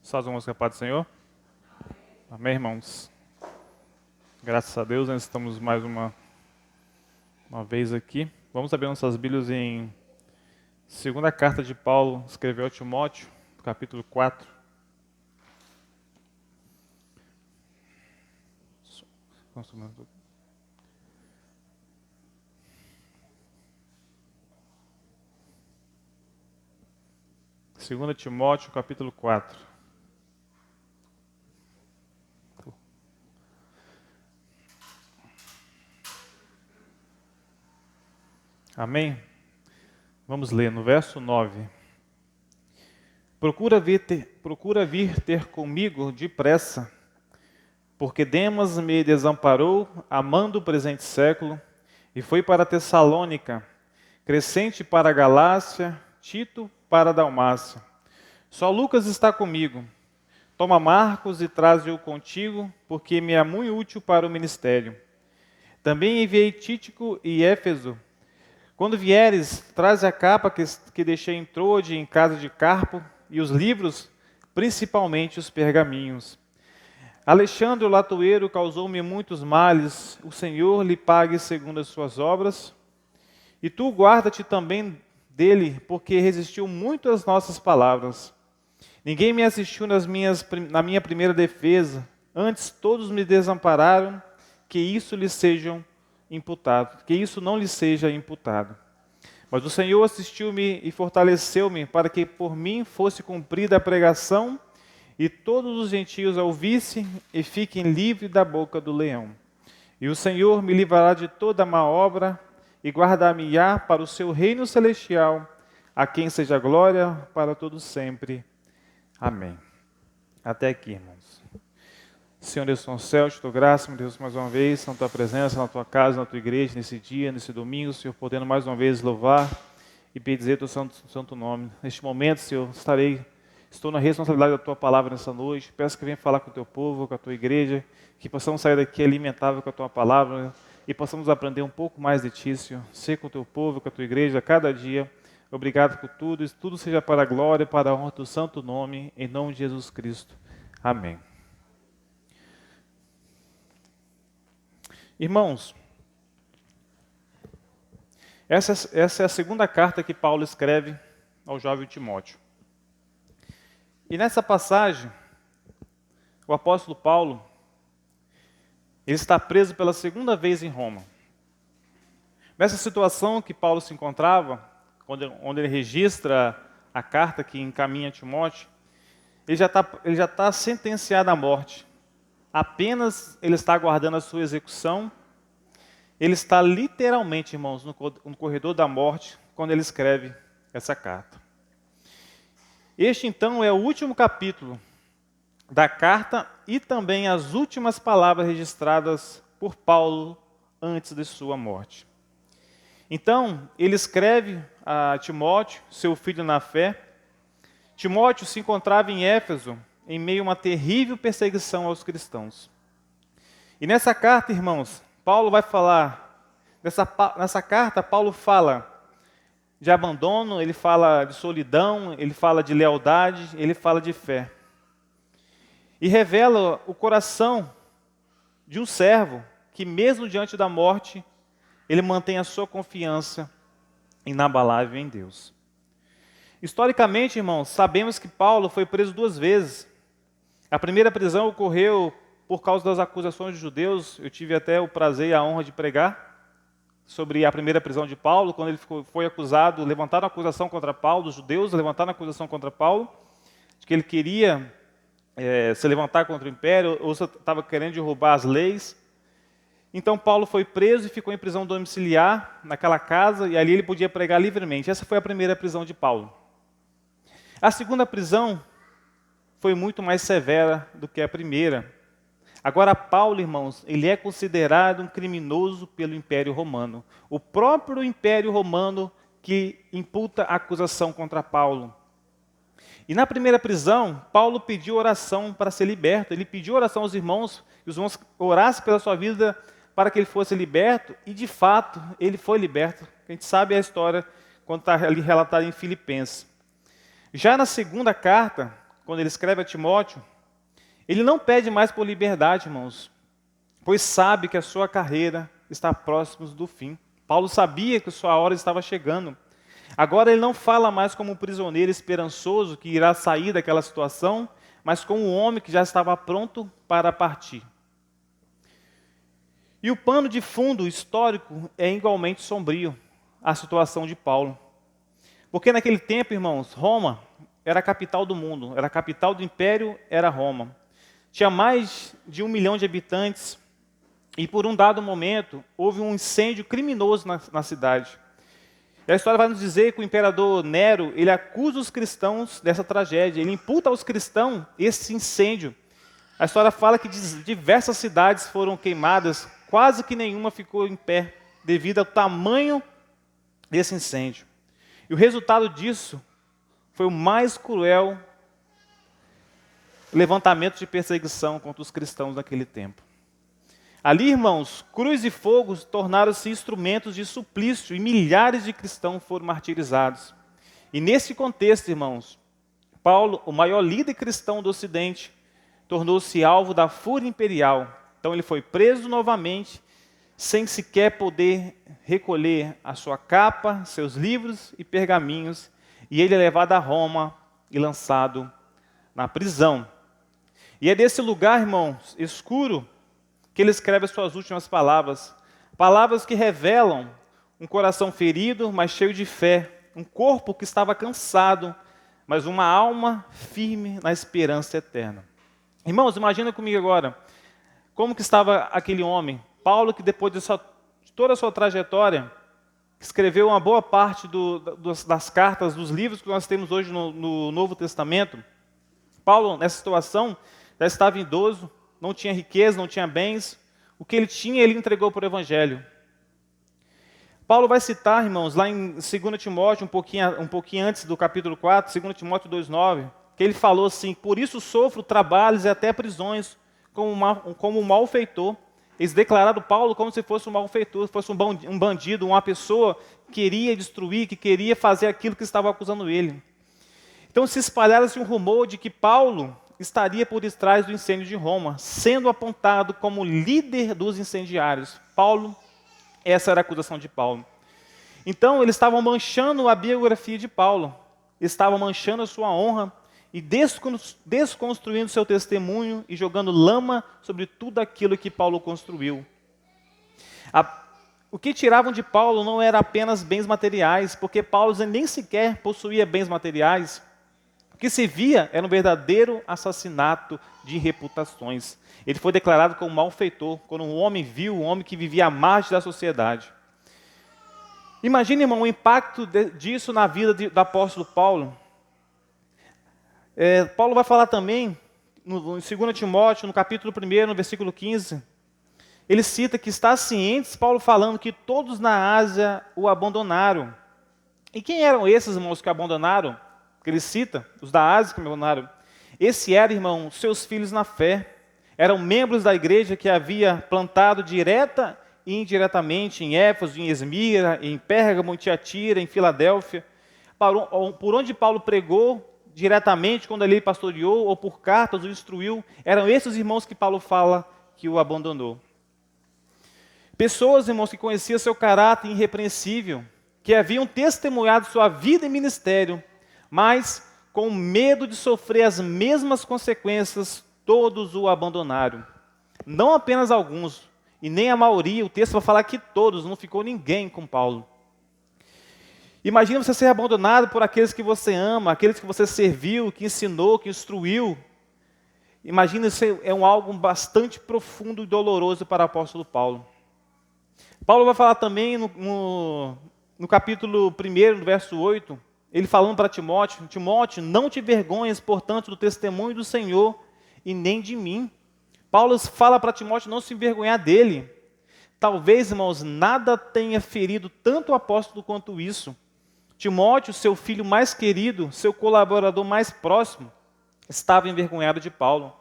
Só as vamos com a paz do Senhor? Amém, irmãos? Graças a Deus, nós estamos mais uma vez aqui. Vamos abrir nossas Bíblias em segunda carta de Paulo, escreveu a Timóteo, capítulo 4. Segunda Timóteo, capítulo 4. Amém? Vamos ler no verso 9. Procura vir ter comigo depressa, porque Demas me desamparou, amando o presente século, e foi para Tessalônica, Crescente para a Galácia, Tito para a Dalmácia. Só Lucas está comigo. Toma Marcos e traze-o contigo, porque me é muito útil para o ministério. Também enviei Tíquico e Éfeso. Quando vieres, traze a capa que deixei em Troade, em casa de Carpo, e os livros, principalmente os pergaminhos. Alexandre o latoeiro causou-me muitos males, o Senhor lhe pague segundo as suas obras. E tu guarda-te também dele, porque resistiu muito às nossas palavras. Ninguém me assistiu na minha primeira defesa, antes todos me desampararam, que isso não lhe seja imputado. Mas o Senhor assistiu-me e fortaleceu-me, para que por mim fosse cumprida a pregação, e todos os gentios a ouvissem e fiquem livres da boca do leão. E o Senhor me livrará de toda má obra, e guardar-me-á para o seu reino celestial, a quem seja glória para todos sempre. Amém. Até aqui, irmãos. Senhor Deus do céu, te dou graça, meu Deus, mais uma vez, na tua presença, na tua casa, na tua igreja, nesse dia, nesse domingo, Senhor, podendo mais uma vez louvar e bendizer teu santo nome. Neste momento, Senhor, estou na responsabilidade da tua palavra nessa noite. Peço que venha falar com o teu povo, com a tua igreja, que possamos sair daqui alimentável com a tua palavra e possamos aprender um pouco mais de ti, Senhor. Ser com o teu povo, com a tua igreja, a cada dia. Obrigado por tudo, e tudo seja para a glória e para a honra do santo nome, em nome de Jesus Cristo. Amém. Irmãos, essa é a segunda carta que Paulo escreve ao jovem Timóteo. E nessa passagem, o apóstolo Paulo, ele está preso pela segunda vez em Roma. Nessa situação que Paulo se encontrava, onde ele registra a carta que encaminha a Timóteo, ele já está sentenciado à morte. Apenas ele está aguardando a sua execução. Ele está literalmente, irmãos, no corredor da morte, quando ele escreve essa carta. Este, então, é o último capítulo da carta e também as últimas palavras registradas por Paulo antes de sua morte. Então, ele escreve a Timóteo, seu filho na fé. Timóteo se encontrava em Éfeso, em meio a uma terrível perseguição aos cristãos. E nessa carta, irmãos, Paulo vai falar, nessa carta Paulo fala de abandono, ele fala de solidão, ele fala de lealdade, ele fala de fé. E revela o coração de um servo que mesmo diante da morte, ele mantém a sua confiança inabalável em Deus. Historicamente, irmãos, sabemos que Paulo foi preso 2 vezes. A primeira prisão ocorreu por causa das acusações dos judeus. Eu tive até o prazer e a honra de pregar sobre a primeira prisão de Paulo, quando ele foi acusado, levantaram a acusação contra Paulo, os judeus levantaram a acusação contra Paulo, de que ele queria se levantar contra o império, ou estava querendo derrubar as leis. Então Paulo foi preso e ficou em prisão domiciliar naquela casa, e ali ele podia pregar livremente. Essa foi a primeira prisão de Paulo. A segunda prisão foi muito mais severa do que a primeira. Agora Paulo, irmãos, ele é considerado um criminoso pelo Império Romano. O próprio Império Romano que imputa a acusação contra Paulo. E na primeira prisão, Paulo pediu oração para ser liberto. Ele pediu oração aos irmãos, que os irmãos orassem pela sua vida para que ele fosse liberto, e de fato, ele foi liberto. A gente sabe a história quando está ali relatada em Filipenses. Já na segunda carta, quando ele escreve a Timóteo, ele não pede mais por liberdade, irmãos, pois sabe que a sua carreira está próxima do fim. Paulo sabia que sua hora estava chegando. Agora ele não fala mais como um prisioneiro esperançoso que irá sair daquela situação, mas como um homem que já estava pronto para partir. E o pano de fundo histórico é igualmente sombrio, a situação de Paulo. Porque naquele tempo, irmãos, Roma era a capital do mundo, era a capital do império, era Roma. Tinha mais de 1 milhão de habitantes e por um dado momento houve um incêndio criminoso na cidade. E a história vai nos dizer que o imperador Nero, ele acusa os cristãos dessa tragédia, ele imputa aos cristãos esse incêndio. A história fala que diversas cidades foram queimadas, quase que nenhuma ficou em pé, devido ao tamanho desse incêndio. E o resultado disso foi o mais cruel levantamento de perseguição contra os cristãos naquele tempo. Ali, irmãos, cruz e fogo tornaram-se instrumentos de suplício e milhares de cristãos foram martirizados. E nesse contexto, irmãos, Paulo, o maior líder cristão do Ocidente, tornou-se alvo da fúria imperial. Então ele foi preso novamente, sem sequer poder recolher a sua capa, seus livros e pergaminhos, e ele é levado a Roma e lançado na prisão. E é desse lugar, irmãos, escuro, que ele escreve as suas últimas palavras. Palavras que revelam um coração ferido, mas cheio de fé. Um corpo que estava cansado, mas uma alma firme na esperança eterna. Irmãos, imagina comigo agora, como que estava aquele homem, Paulo, que depois de toda a sua trajetória, escreveu uma boa parte das cartas, dos livros que nós temos hoje no Novo Testamento. Paulo, nessa situação, já estava idoso, não tinha riqueza, não tinha bens. O que ele tinha, ele entregou para o Evangelho. Paulo vai citar, irmãos, lá em 2 Timóteo, um pouquinho antes do capítulo 4, 2 Timóteo 2,9, que ele falou assim: por isso sofro trabalhos e até prisões, como um malfeitor. Eles declararam Paulo como se fosse um malfeitor, fosse um bandido, uma pessoa que queria destruir, que queria fazer aquilo que estava acusando ele. Então se espalhara-se um rumor de que Paulo estaria por detrás do incêndio de Roma, sendo apontado como líder dos incendiários. Paulo, essa era a acusação de Paulo. Então, eles estavam manchando a biografia de Paulo, estavam manchando a sua honra e desconstruindo seu testemunho e jogando lama sobre tudo aquilo que Paulo construiu. O que tiravam de Paulo não era apenas bens materiais, porque Paulo nem sequer possuía bens materiais. O que se via era um verdadeiro assassinato de reputações. Ele foi declarado como malfeitor, quando um homem vil, um homem que vivia à margem da sociedade. Imagine, irmão, o impacto disso na vida do apóstolo Paulo. Paulo vai falar também, em 2 Timóteo, no capítulo 1, no versículo 15, ele cita que está ciente, Paulo falando que todos na Ásia o abandonaram. E quem eram esses, irmãos, que abandonaram? Que ele cita, os da Ásia que me abandonaram. Esse era, irmão, seus filhos na fé. Eram membros da igreja que havia plantado direta e indiretamente em Éfeso, em Esmira, em Pérgamo, em Tiatira, em Filadélfia. Por onde Paulo pregou diretamente, quando ele pastoreou, ou por cartas o instruiu, eram esses irmãos que Paulo fala que o abandonou. Pessoas, irmãos, que conheciam seu caráter irrepreensível, que haviam testemunhado sua vida e ministério, mas, com medo de sofrer as mesmas consequências, todos o abandonaram. Não apenas alguns, e nem a maioria, o texto vai falar que todos, não ficou ninguém com Paulo. Imagina você ser abandonado por aqueles que você ama, aqueles que você serviu, que ensinou, que instruiu. Imagina, isso é algo bastante profundo e doloroso para o apóstolo Paulo. Paulo vai falar também no capítulo 1, no verso 8, ele falando para Timóteo: Timóteo, não te vergonhes, portanto, do testemunho do Senhor e nem de mim. Paulo fala para Timóteo não se envergonhar dele. Talvez, irmãos, nada tenha ferido tanto o apóstolo quanto isso. Timóteo, seu filho mais querido, seu colaborador mais próximo, estava envergonhado de Paulo.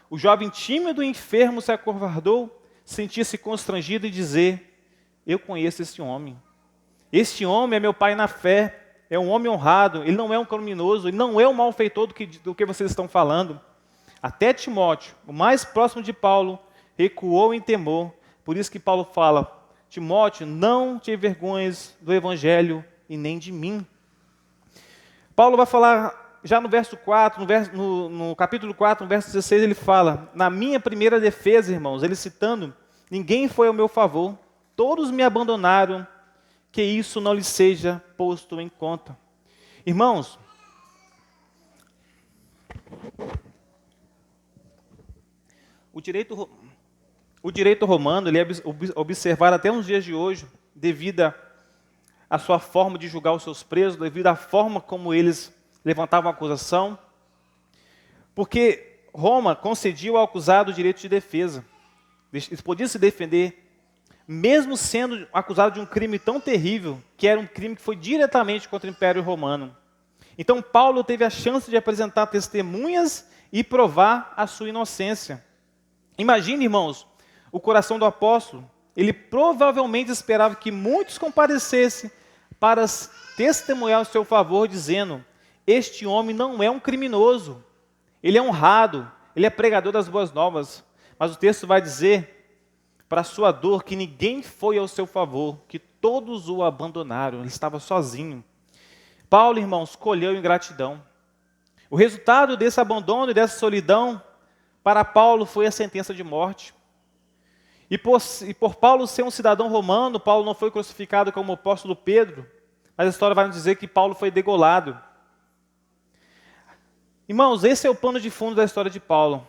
O jovem tímido e enfermo se acovardou, sentia-se constrangido e dizer: eu conheço este homem. Este homem é meu pai na fé. é um homem honrado, ele não é um criminoso, ele não é um malfeitor do que vocês estão falando. Até Timóteo, o mais próximo de Paulo, recuou em temor. Por isso que Paulo fala, Timóteo, não te envergonhes do evangelho e nem de mim. Paulo vai falar, já no verso 4, no capítulo 4, no verso 16, ele fala, na minha primeira defesa, irmãos, ele citando, ninguém foi ao meu favor, todos me abandonaram, que isso não lhe seja posto em conta. Irmãos, o direito romano, ele é observado até nos dias de hoje, devido à sua forma de julgar os seus presos, devido à forma como eles levantavam a acusação, porque Roma concedia ao acusado o direito de defesa. Eles podiam se defender, mesmo sendo acusado de um crime tão terrível, que era um crime que foi diretamente contra o Império Romano. Então Paulo teve a chance de apresentar testemunhas e provar a sua inocência. Imagine, irmãos, o coração do apóstolo, ele provavelmente esperava que muitos comparecessem para testemunhar o seu favor, dizendo, este homem não é um criminoso, ele é honrado, ele é pregador das boas novas. Mas o texto vai dizer, para a sua dor, que ninguém foi ao seu favor, que todos o abandonaram, ele estava sozinho. Paulo, irmãos, colheu ingratidão. O resultado desse abandono e dessa solidão, para Paulo, foi a sentença de morte. E por Paulo ser um cidadão romano, Paulo não foi crucificado como o apóstolo Pedro, mas a história vai nos dizer que Paulo foi degolado. Irmãos, esse é o pano de fundo da história de Paulo.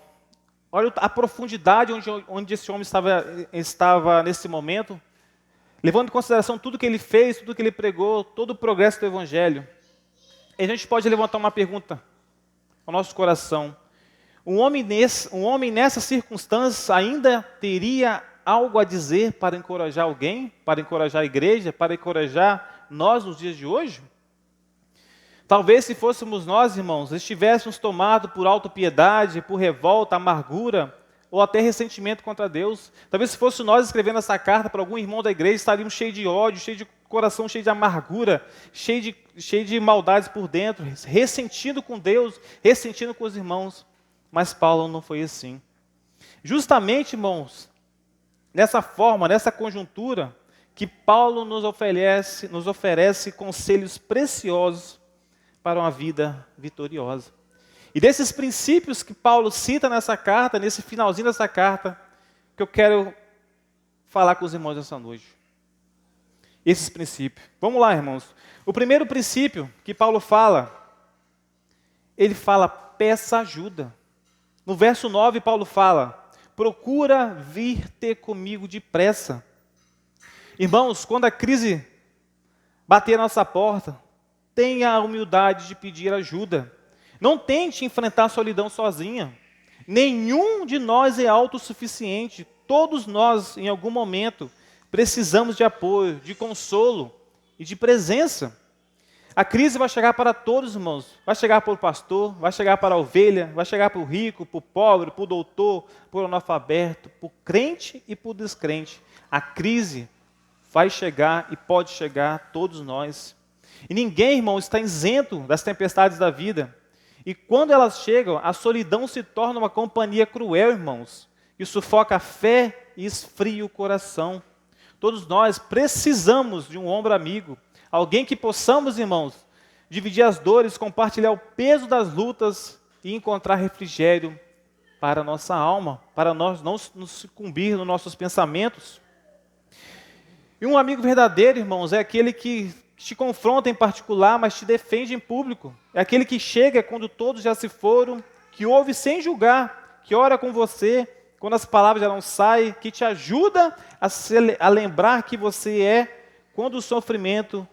Olha a profundidade onde esse homem estava nesse momento, levando em consideração tudo que ele fez, tudo que ele pregou, todo o progresso do Evangelho. E a gente pode levantar uma pergunta ao nosso coração. Um homem nessas circunstâncias ainda teria algo a dizer para encorajar alguém, para encorajar a igreja, para encorajar nós nos dias de hoje? Talvez se fôssemos nós, irmãos, estivéssemos tomados por autopiedade, por revolta, amargura, ou até ressentimento contra Deus. Talvez se fosse nós escrevendo essa carta para algum irmão da igreja, estaríamos cheios de ódio, cheios de coração, cheio de amargura, cheio de maldades por dentro, ressentindo com Deus, ressentindo com os irmãos. Mas Paulo não foi assim. Justamente, irmãos, nessa forma, nessa conjuntura, que Paulo nos oferece conselhos preciosos para uma vida vitoriosa. E desses princípios que Paulo cita nessa carta, nesse finalzinho dessa carta, que eu quero falar com os irmãos essa noite. Esses princípios. Vamos lá, irmãos. O primeiro princípio que Paulo fala, ele fala, peça ajuda. No verso 9, Paulo fala, procura vir ter comigo depressa. Irmãos, quando a crise bater na nossa porta, tenha a humildade de pedir ajuda. Não tente enfrentar a solidão sozinha. Nenhum de nós é autossuficiente. Todos nós, em algum momento, precisamos de apoio, de consolo e de presença. A crise vai chegar para todos, irmãos. Vai chegar para o pastor, vai chegar para a ovelha, vai chegar para o rico, para o pobre, para o doutor, para o analfabeto, para o crente e para o descrente. A crise vai chegar e pode chegar a todos nós. E ninguém, irmão, está isento das tempestades da vida. E quando elas chegam, a solidão se torna uma companhia cruel, irmãos, que sufoca a fé e esfria o coração. Todos nós precisamos de um ombro amigo, alguém que possamos, irmãos, dividir as dores, compartilhar o peso das lutas e encontrar refrigério para a nossa alma, para nós não nos sucumbir nos nossos pensamentos. E um amigo verdadeiro, irmãos, é aquele que te confronta em particular, mas te defende em público. É aquele que chega quando todos já se foram, que ouve sem julgar, que ora com você, quando as palavras já não saem, que te ajuda a lembrar que você é, quando o sofrimento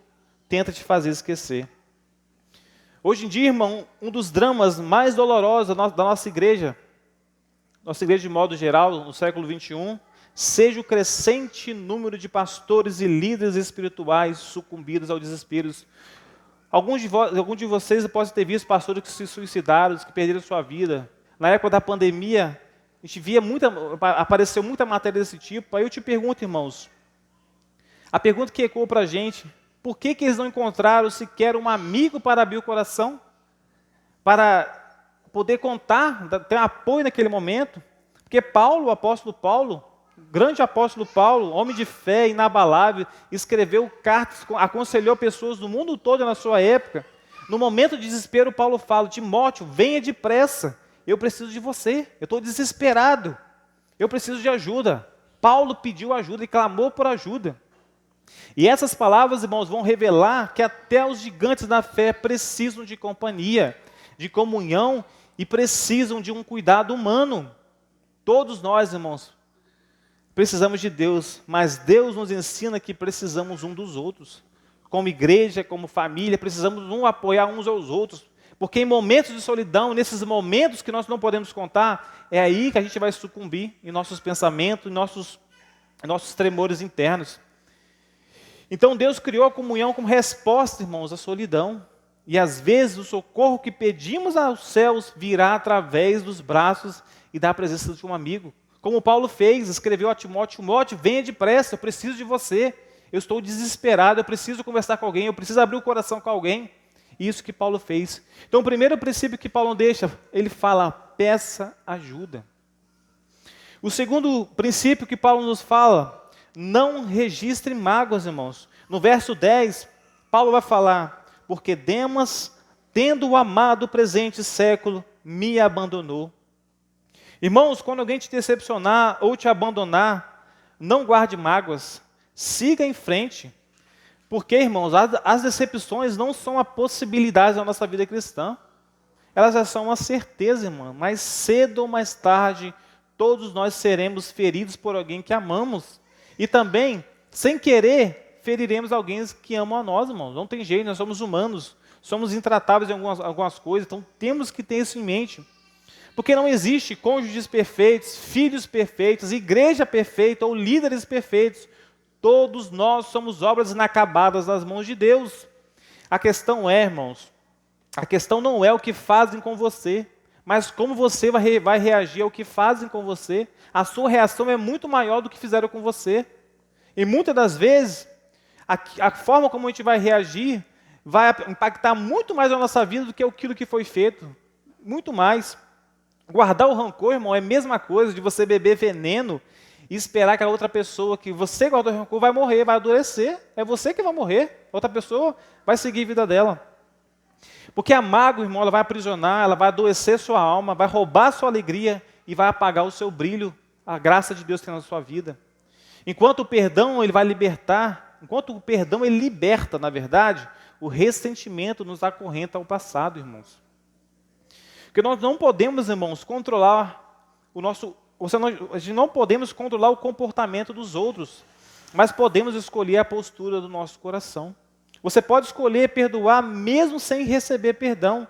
tenta te fazer esquecer. Hoje em dia, irmão, um dos dramas mais dolorosos da nossa igreja de modo geral, no século XXI, seja o crescente número de pastores e líderes espirituais sucumbidos ao desespero. Alguns de vocês podem ter visto pastores que se suicidaram, que perderam sua vida. Na época da pandemia, a gente apareceu muita matéria desse tipo. Aí eu te pergunto, irmãos, a pergunta que ecoou para a gente, Por que eles não encontraram sequer um amigo para abrir o coração? Para poder contar, ter apoio naquele momento? Porque Paulo, o apóstolo Paulo, grande apóstolo Paulo, homem de fé, inabalável, escreveu cartas, aconselhou pessoas do mundo todo na sua época. No momento de desespero, Paulo fala: Timóteo, venha depressa, eu preciso de você, eu estou desesperado, eu preciso de ajuda. Paulo pediu ajuda e clamou por ajuda. E essas palavras, irmãos, vão revelar que até os gigantes da fé precisam de companhia, de comunhão e precisam de um cuidado humano. Todos nós, irmãos, precisamos de Deus, mas Deus nos ensina que precisamos um dos outros. Como igreja, como família, precisamos apoiar uns aos outros. Porque em momentos de solidão, nesses momentos que nós não podemos contar, é aí que a gente vai sucumbir em nossos pensamentos, em nossos tremores internos. Então Deus criou a comunhão como resposta, irmãos, à solidão. E às vezes o socorro que pedimos aos céus virá através dos braços e da presença de um amigo. Como Paulo fez, escreveu a Timóteo: Timóteo, venha depressa, eu preciso de você. Eu estou desesperado, eu preciso conversar com alguém, eu preciso abrir o coração com alguém. Isso que Paulo fez. Então o primeiro princípio que Paulo deixa, ele fala: peça ajuda. O segundo princípio que Paulo nos fala: não registre mágoas, irmãos. No verso 10, Paulo vai falar: porque Demas, tendo o amado presente século, me abandonou. Irmãos, quando alguém te decepcionar ou te abandonar, não guarde mágoas, siga em frente. Porque, irmãos, as decepções não são a possibilidade da nossa vida cristã. Elas já são uma certeza, irmão. Mais cedo ou mais tarde, todos nós seremos feridos por alguém que amamos. E também, sem querer, feriremos alguém que ama a nós, irmãos. Não tem jeito, nós somos humanos. Somos intratáveis em algumas coisas. Então, temos que ter isso em mente. Porque não existe cônjuges perfeitos, filhos perfeitos, igreja perfeita ou líderes perfeitos. Todos nós somos obras inacabadas nas mãos de Deus. A questão é, irmãos, a questão não é o que fazem com você, mas como você vai reagir ao que fazem com você. A sua reação é muito maior do que fizeram com você. E muitas das vezes, a forma como a gente vai reagir vai impactar muito mais a nossa vida do que aquilo que foi feito. Muito mais. Guardar o rancor, irmão, é a mesma coisa de você beber veneno e esperar que a outra pessoa que você guardou o rancor vai morrer, vai adoecer. É você que vai morrer. A outra pessoa vai seguir a vida dela. Porque a mágoa, irmão, ela vai aprisionar, ela vai adoecer sua alma, vai roubar sua alegria e vai apagar o seu brilho, a graça de Deus que tem na sua vida. Enquanto o perdão, ele vai libertar, enquanto o perdão, ele liberta, na verdade, o ressentimento nos acorrenta ao passado, irmãos. Porque nós não podemos, irmãos, controlar a gente não podemos controlar o comportamento dos outros, mas podemos escolher a postura do nosso coração. Você pode escolher perdoar mesmo sem receber perdão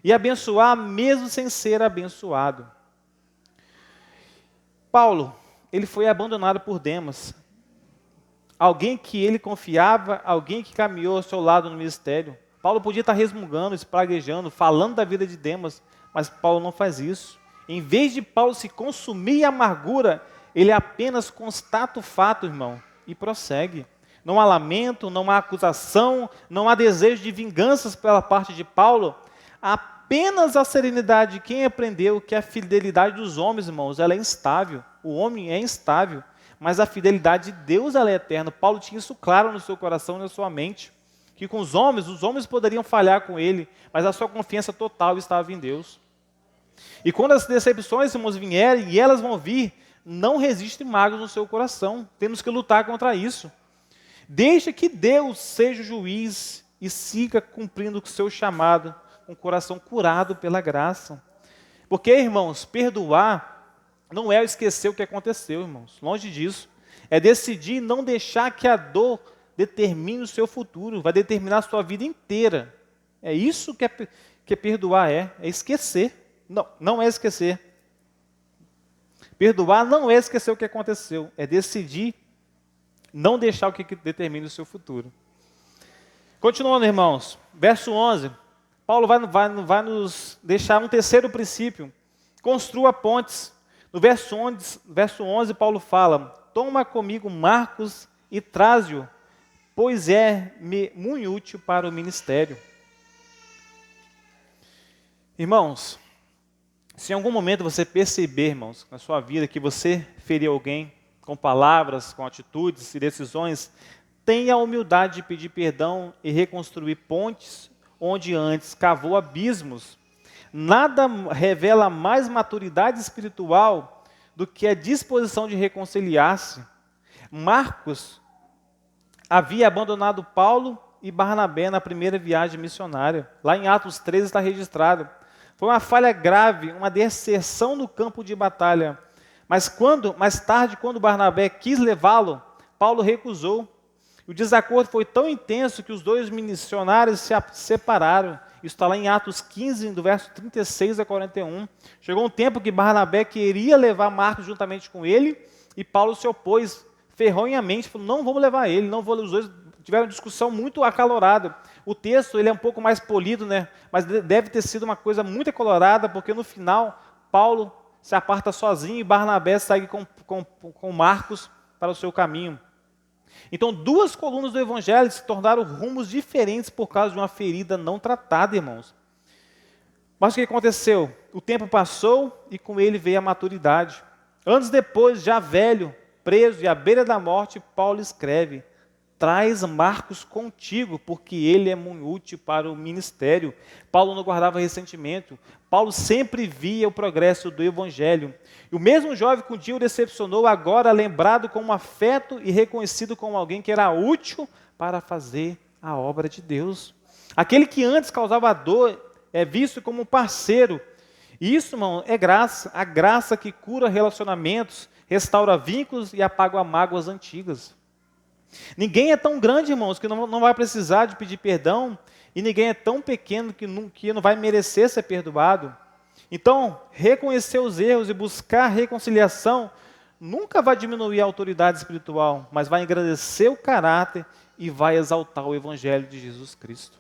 e abençoar mesmo sem ser abençoado. Paulo, ele foi abandonado por Demas, alguém que ele confiava, alguém que caminhou ao seu lado no ministério. Paulo podia estar resmungando, espraguejando, falando da vida de Demas, mas Paulo não faz isso. Em vez de Paulo se consumir em amargura, ele apenas constata o fato, irmão, e prossegue. Não há lamento, não há acusação, não há desejo de vinganças pela parte de Paulo. Apenas a serenidade de quem aprendeu que a fidelidade dos homens, irmãos, ela é instável. O homem é instável, mas a fidelidade de Deus, ela é eterna. Paulo tinha isso claro no seu coração e na sua mente. Que com os homens poderiam falhar com ele, mas a sua confiança total estava em Deus. E quando as decepções, irmãos, vierem, e elas vão vir, não resiste mágoas no seu coração. Temos que lutar contra isso. Deixa que Deus seja o juiz e siga cumprindo o seu chamado, com o coração curado pela graça. Porque, irmãos, perdoar não é esquecer o que aconteceu, irmãos. Longe disso. É decidir não deixar que a dor determine o seu futuro, vai determinar a sua vida inteira. É isso que perdoar é esquecer. Não é esquecer. Perdoar não é esquecer o que aconteceu, é decidir não deixar o que determine o seu futuro. Continuando, irmãos, verso 11, Paulo vai nos deixar um terceiro princípio: construa pontes. No verso 11, Paulo fala: toma comigo Marcos e traze-o, pois é-me muito útil para o ministério. Irmãos, se em algum momento você perceber, irmãos, na sua vida que você feriu alguém com palavras, com atitudes e decisões, tenha a humildade de pedir perdão e reconstruir pontes onde antes cavou abismos. Nada revela mais maturidade espiritual do que a disposição de reconciliar-se. Marcos havia abandonado Paulo e Barnabé na primeira viagem missionária. Lá em Atos 13 está registrado. Foi uma falha grave, uma deserção no campo de batalha. Mas mais tarde, quando Barnabé quis levá-lo, Paulo recusou. O desacordo foi tão intenso que os dois missionários se separaram. Isso está lá em Atos 15, do verso 36 a 41. Chegou um tempo que Barnabé queria levar Marcos juntamente com ele, e Paulo se opôs ferronhamente, falou, não vamos levar ele, não vou. Os dois tiveram uma discussão muito acalorada. O texto ele é um pouco mais polido, né? Mas deve ter sido uma coisa muito acalorada, porque no final, Paulo se aparta sozinho e Barnabé segue com Marcos para o seu caminho. Então, duas colunas do Evangelho se tornaram rumos diferentes por causa de uma ferida não tratada, irmãos. Mas o que aconteceu? O tempo passou e com ele veio a maturidade. Anos depois, já velho, preso e à beira da morte, Paulo escreve, traz Marcos contigo, porque ele é muito útil para o ministério. Paulo não guardava ressentimento. Paulo sempre via o progresso do Evangelho. E o mesmo jovem que um dia o decepcionou, agora lembrado com um afeto e reconhecido como alguém que era útil para fazer a obra de Deus. Aquele que antes causava dor é visto como um parceiro. E isso, irmão, é graça. A graça que cura relacionamentos, restaura vínculos e apaga mágoas antigas. Ninguém é tão grande, irmãos, que não vai precisar de pedir perdão, e ninguém é tão pequeno que não vai merecer ser perdoado. Então, reconhecer os erros e buscar reconciliação nunca vai diminuir a autoridade espiritual, mas vai engrandecer o caráter e vai exaltar o Evangelho de Jesus Cristo.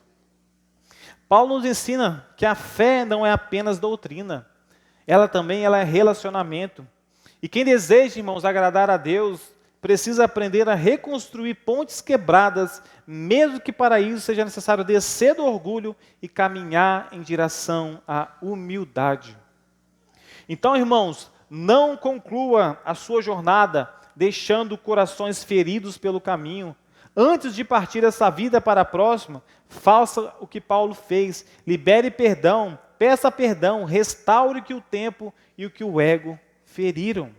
Paulo nos ensina que a fé não é apenas doutrina, ela é relacionamento. E quem deseja, irmãos, agradar a Deus, precisa aprender a reconstruir pontes quebradas, mesmo que para isso seja necessário descer do orgulho e caminhar em direção à humildade. Então, irmãos, não conclua a sua jornada deixando corações feridos pelo caminho. Antes de partir essa vida para a próxima, faça o que Paulo fez, libere perdão, peça perdão, restaure o que o tempo e o que o ego feriram.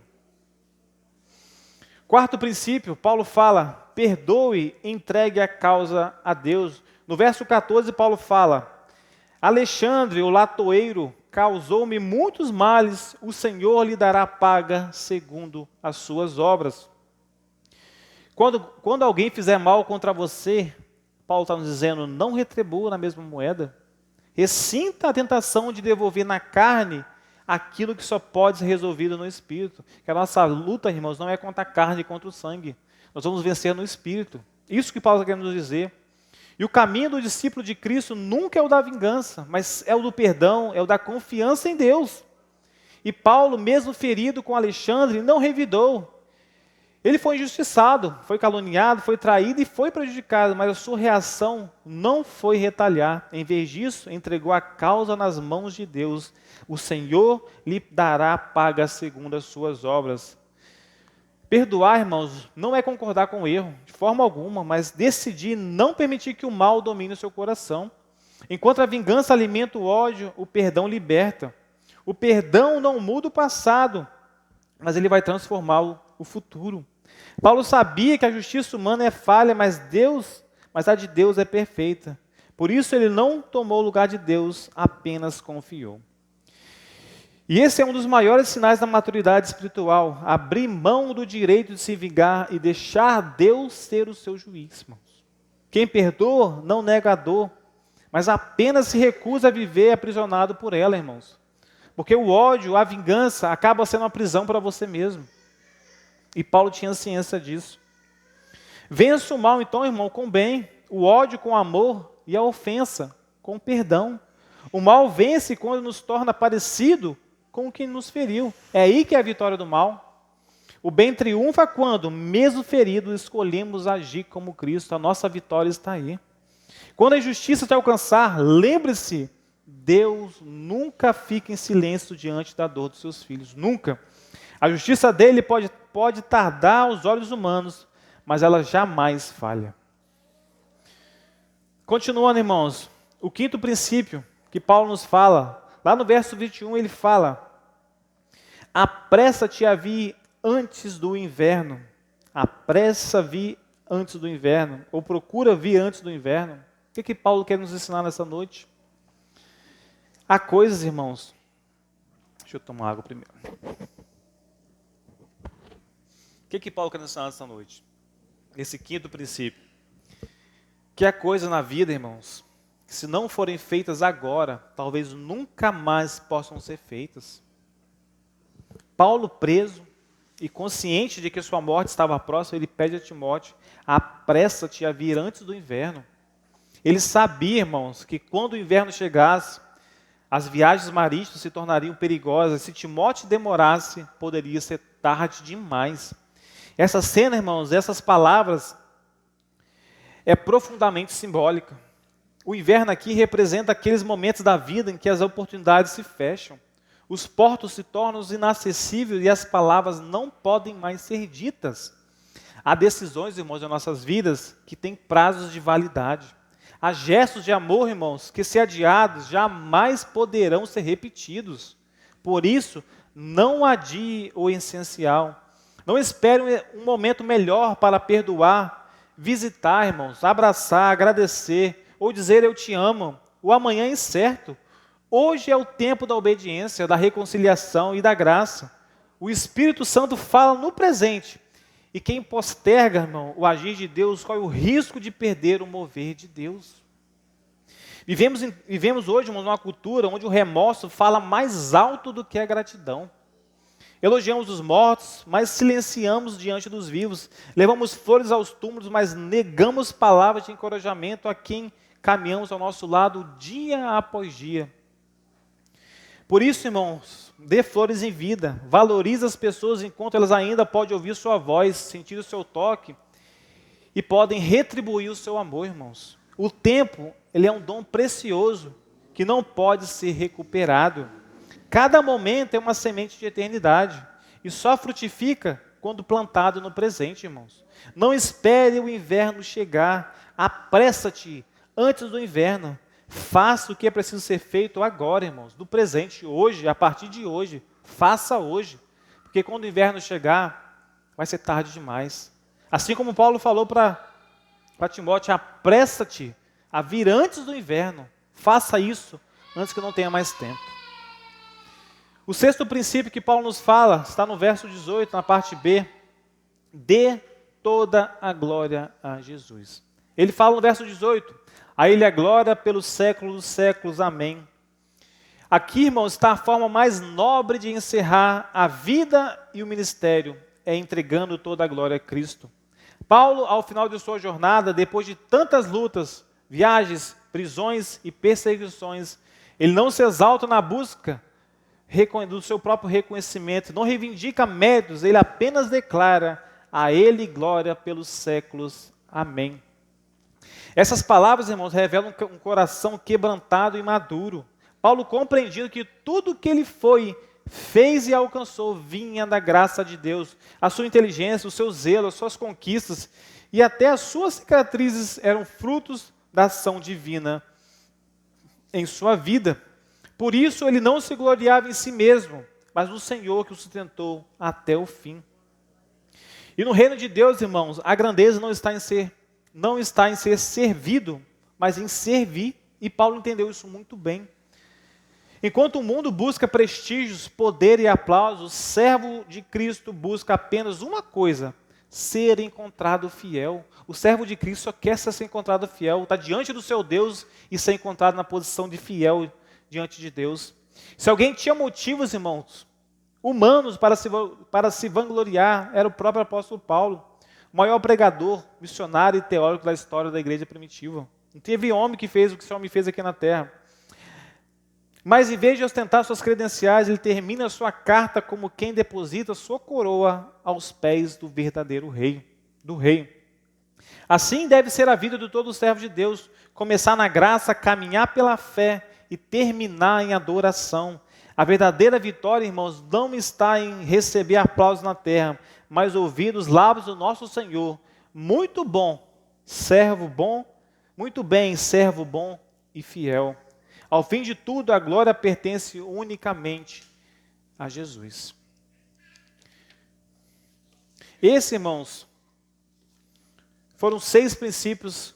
Quarto princípio, Paulo fala, perdoe, entregue a causa a Deus. No verso 14, Paulo fala, Alexandre, o latoeiro, causou-me muitos males, o Senhor lhe dará paga segundo as suas obras. Quando alguém fizer mal contra você, Paulo está nos dizendo, não retribua na mesma moeda. Ressinta a tentação de devolver na carne aquilo que só pode ser resolvido no Espírito. Que a nossa luta, irmãos, não é contra a carne e contra o sangue. Nós vamos vencer no Espírito. Isso que Paulo está querendo nos dizer. E o caminho do discípulo de Cristo nunca é o da vingança, mas é o do perdão, é o da confiança em Deus. E Paulo, mesmo ferido com Alexandre, não revidou. Ele foi injustiçado, foi caluniado, foi traído e foi prejudicado, mas a sua reação não foi retalhar. Em vez disso, entregou a causa nas mãos de Deus. O Senhor lhe dará paga segundo as suas obras. Perdoar, irmãos, não é concordar com o erro, de forma alguma, mas decidir não permitir que o mal domine o seu coração. Enquanto a vingança alimenta o ódio, o perdão liberta. O perdão não muda o passado, mas ele vai transformar o futuro. Paulo sabia que a justiça humana é falha, mas a de Deus é perfeita. Por isso ele não tomou o lugar de Deus, apenas confiou. E esse é um dos maiores sinais da maturidade espiritual, abrir mão do direito de se vingar e deixar Deus ser o seu juiz, irmãos. Quem perdoa não nega a dor, mas apenas se recusa a viver aprisionado por ela, irmãos. Porque o ódio, a vingança, acaba sendo uma prisão para você mesmo. E Paulo tinha ciência disso. Vença o mal, então, irmão, com o bem, o ódio com o amor e a ofensa com o perdão. O mal vence quando nos torna parecido com o que nos feriu. É aí que é a vitória do mal. O bem triunfa quando, mesmo ferido, escolhemos agir como Cristo. A nossa vitória está aí. Quando a injustiça te alcançar, lembre-se, Deus nunca fica em silêncio diante da dor dos seus filhos. Nunca. A justiça dele pode tardar aos olhos humanos, mas ela jamais falha. Continuando, irmãos, o quinto princípio que Paulo nos fala, lá no verso 21 ele fala: apressa-te a vir antes do inverno. Apressa a vir antes do inverno, ou procura vir antes do inverno. O que Paulo quer nos ensinar nessa noite? Há coisas, irmãos. Deixa eu tomar água primeiro. O que Paulo quer nos ensinar nessa noite? Esse quinto princípio. Que há coisas na vida, irmãos, que se não forem feitas agora, talvez nunca mais possam ser feitas. Paulo, preso e consciente de que sua morte estava próxima, ele pede a Timóteo: apressa-te a vir antes do inverno. Ele sabia, irmãos, que quando o inverno chegasse, as viagens marítimas se tornariam perigosas. Se Timóteo demorasse, poderia ser tarde demais. Essa cena, irmãos, essas palavras é profundamente simbólica. O inverno aqui representa aqueles momentos da vida em que as oportunidades se fecham. Os portos se tornam inacessíveis e as palavras não podem mais ser ditas. Há decisões, irmãos, em nossas vidas que têm prazos de validade. Há gestos de amor, irmãos, que se adiados jamais poderão ser repetidos. Por isso, não adie o essencial. Não espere um momento melhor para perdoar, visitar, irmãos, abraçar, agradecer, ou dizer eu te amo. O amanhã é incerto. Hoje é o tempo da obediência, da reconciliação e da graça. O Espírito Santo fala no presente. E quem posterga, irmão, o agir de Deus, corre o risco de perder o mover de Deus. Vivemos hoje, irmãos, numa cultura onde o remorso fala mais alto do que a gratidão. Elogiamos os mortos, mas silenciamos diante dos vivos. Levamos flores aos túmulos, mas negamos palavras de encorajamento a quem caminhamos ao nosso lado dia após dia. Por isso, irmãos, dê flores em vida. Valorize as pessoas enquanto elas ainda podem ouvir sua voz, sentir o seu toque e podem retribuir o seu amor, irmãos. O tempo, ele é um dom precioso que não pode ser recuperado. Cada momento é uma semente de eternidade e só frutifica quando plantado no presente, irmãos. Não espere o inverno chegar, apressa-te antes do inverno. Faça o que é preciso ser feito agora, irmãos, no presente, hoje, a partir de hoje. Faça hoje, porque quando o inverno chegar, vai ser tarde demais. Assim como Paulo falou para Timóteo: apressa-te a vir antes do inverno. Faça isso antes que não tenha mais tempo. O sexto princípio que Paulo nos fala está no verso 18, na parte B. Dê toda a glória a Jesus. Ele fala no verso 18: a Ele a glória pelos séculos dos séculos. Amém. Aqui, irmãos, está a forma mais nobre de encerrar a vida e o ministério, é entregando toda a glória a Cristo. Paulo, ao final de sua jornada, depois de tantas lutas, viagens, prisões e perseguições, ele não se exalta na busca do seu próprio reconhecimento, não reivindica méritos, ele apenas declara: a Ele glória pelos séculos. Amém. Essas palavras, irmãos, revelam um coração quebrantado e maduro. Paulo compreendia que tudo que ele fez e alcançou vinha da graça de Deus. A sua inteligência, o seu zelo, as suas conquistas e até as suas cicatrizes eram frutos da ação divina em sua vida. Por isso ele não se gloriava em si mesmo, mas no Senhor que o sustentou até o fim. E no reino de Deus, irmãos, a grandeza não está em ser servido, mas em servir. E Paulo entendeu isso muito bem. Enquanto o mundo busca prestígios, poder e aplausos, o servo de Cristo busca apenas uma coisa: ser encontrado fiel. O servo de Cristo só quer ser encontrado fiel, está diante do seu Deus e ser encontrado na posição de fiel diante de Deus. Se alguém tinha motivos, irmãos, humanos para se vangloriar, era o próprio apóstolo Paulo, o maior pregador, missionário e teórico da história da igreja primitiva. Não teve homem que fez o que esse homem fez aqui na terra. Mas em vez de ostentar suas credenciais, ele termina sua carta como quem deposita sua coroa aos pés do verdadeiro rei, do rei. Assim deve ser a vida de todo servo de Deus, começar na graça, caminhar pela fé e terminar em adoração. A verdadeira vitória, irmãos, não está em receber aplausos na terra, mas ouvir os lábios do nosso Senhor. Muito bem, servo bom e fiel. Ao fim de tudo, a glória pertence unicamente a Jesus. Esses, irmãos, foram 6 princípios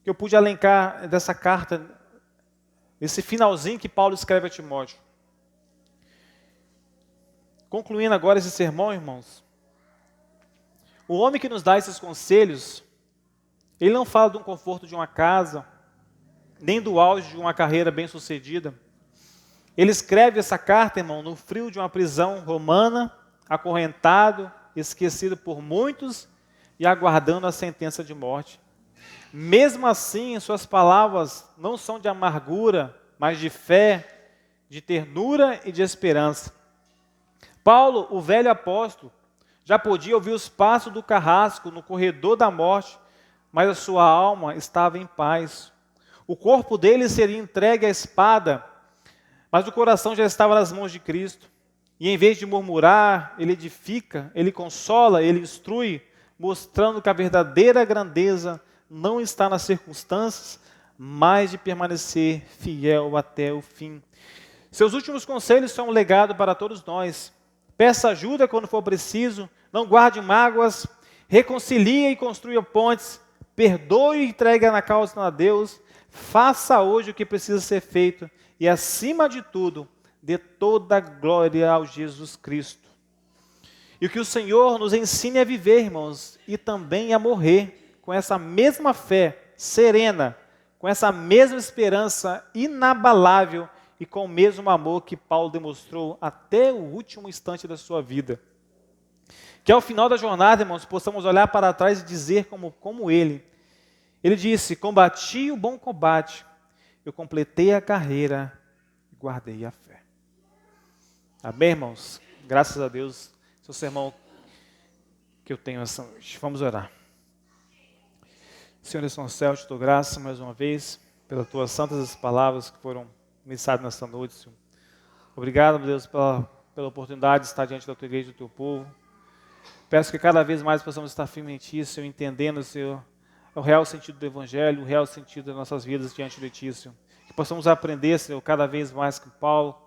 que eu pude elencar dessa carta, esse finalzinho que Paulo escreve a Timóteo. Concluindo agora esse sermão, irmãos, o homem que nos dá esses conselhos, ele não fala do conforto de uma casa, nem do auge de uma carreira bem-sucedida. Ele escreve essa carta, irmão, no frio de uma prisão romana, acorrentado, esquecido por muitos e aguardando a sentença de morte. Mesmo assim, suas palavras não são de amargura, mas de fé, de ternura e de esperança. Paulo, o velho apóstolo, já podia ouvir os passos do carrasco no corredor da morte, mas a sua alma estava em paz. O corpo dele seria entregue à espada, mas o coração já estava nas mãos de Cristo. E em vez de murmurar, ele edifica, ele consola, ele instrui, mostrando que a verdadeira grandeza não está nas circunstâncias, mas de permanecer fiel até o fim. Seus últimos conselhos são um legado para todos nós. Peça ajuda quando for preciso, não guarde mágoas, reconcilie e construa pontes, perdoe e entregue na causa a Deus, faça hoje o que precisa ser feito e, acima de tudo, dê toda a glória ao Jesus Cristo. E o que o Senhor nos ensine a viver, irmãos, e também a morrer com essa mesma fé serena, com essa mesma esperança inabalável e com o mesmo amor que Paulo demonstrou até o último instante da sua vida. Que ao final da jornada, irmãos, possamos olhar para trás e dizer como ele disse: combati o bom combate, eu completei a carreira e guardei a fé. Amém, irmãos? Graças a Deus, esse é o sermão que eu tenho essa noite. Vamos orar. Senhor, Deus do céu, te dou graça mais uma vez pelas tuas santas palavras que foram ministradas nesta noite, Senhor. Obrigado, meu Deus, pela oportunidade de estar diante da tua igreja e do teu povo. Peço que cada vez mais possamos estar firmes em ti, Senhor, entendendo, Senhor, o real sentido do Evangelho, o real sentido das nossas vidas diante de ti, Senhor. Que possamos aprender, Senhor, cada vez mais com Paulo,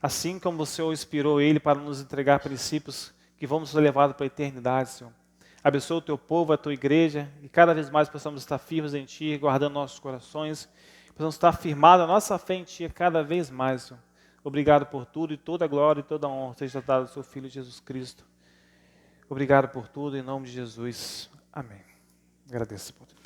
assim como o Senhor inspirou ele para nos entregar princípios que vão nos levar para a eternidade, Senhor. Abençoa o teu povo, a tua igreja, e cada vez mais possamos estar firmes em ti, guardando nossos corações, possamos estar firmados a nossa fé em ti cada vez mais, Senhor. Obrigado por tudo, e toda a glória e toda a honra seja dada ao seu Filho Jesus Cristo. Obrigado por tudo, em nome de Jesus. Amém. Agradeço por tudo.